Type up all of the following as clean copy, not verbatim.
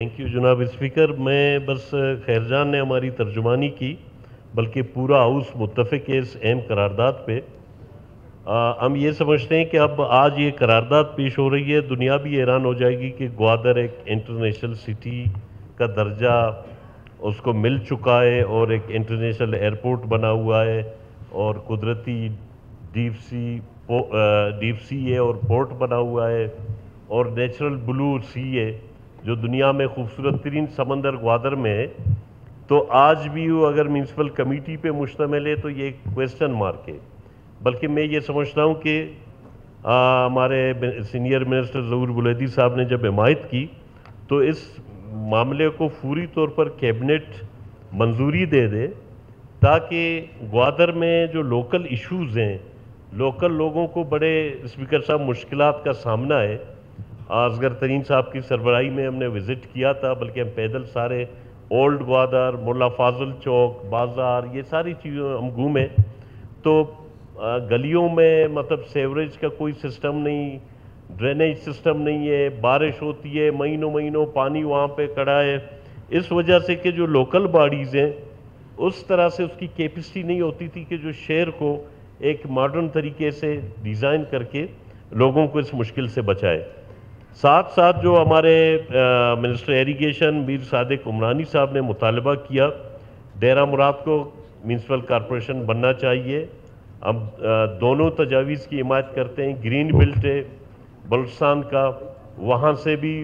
Thank you جناب speaker. میں بس خیر جان نے ہماری ترجمانی کی، بلکہ پورا ہاؤس متفق ہے اس اہم قرارداد پہ. ہم یہ سمجھتے ہیں کہ اب آج یہ قرارداد پیش ہو رہی ہے، دنیا بھی حیران ہو جائے گی کہ گوادر ایک انٹرنیشنل سٹی کا درجہ اس کو مل چکا ہے اور ایک انٹرنیشنل ایئرپورٹ بنا ہوا ہے اور قدرتی ڈیپ سی ہے اور پورٹ بنا ہوا ہے اور نیچرل بلو سی ہے جو دنیا میں خوبصورت ترین سمندر گوادر میں ہے. تو آج بھی وہ اگر میونسپل کمیٹی پہ مشتمل ہے تو یہ ایک کویسچن مارک ہے. بلکہ میں یہ سمجھتا ہوں کہ ہمارے سینئر منسٹر ظہور بلیدی صاحب نے جب حمایت کی تو اس معاملے کو فوری طور پر کیبنٹ منظوری دے دے تاکہ گوادر میں جو لوکل ایشوز ہیں، لوکل لوگوں کو بڑے اسپیکر صاحب مشکلات کا سامنا ہے. اصغر ترین صاحب کی سربراہی میں ہم نے وزٹ کیا تھا، بلکہ ہم پیدل سارے اولڈ گوادر، مولا فاضل چوک، بازار، یہ ساری چیزیں ہم گھومے. تو گلیوں میں مطلب سیوریج کا کوئی سسٹم نہیں، ڈرینیج سسٹم نہیں ہے، بارش ہوتی ہے مہینوں مہینوں پانی وہاں پہ کھڑا ہے. اس وجہ سے کہ جو لوکل باڈیز ہیں اس طرح سے اس کی کیپیسٹی نہیں ہوتی تھی کہ جو شہر کو ایک ماڈرن طریقے سے ڈیزائن کر کے لوگوں کو اس مشکل سے بچائے. ساتھ ساتھ جو ہمارے منسٹر ایریگیشن میر صادق عمرانی صاحب نے مطالبہ کیا، ڈیرہ مراد کو میونسپل کارپوریشن بننا چاہیے. ہم دونوں تجاویز کی حمایت کرتے ہیں. گرین بیلٹ ہے بلوچستان کا، وہاں سے بھی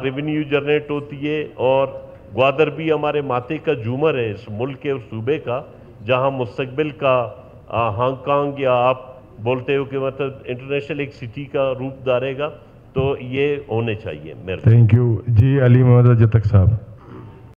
ریونیو جنریٹ ہوتی ہے اور گوادر بھی ہمارے ماتے کا جھومر ہے اس ملک کے اور صوبے کا، جہاں مستقبل کا ہانگ کانگ یا آپ بولتے ہو کہ مطلب انٹرنیشنل ایک سٹی کا روپ دھارے گا. تو یہ ہونے چاہیے. تھینک یو جی. علی محمد جتک صاحب.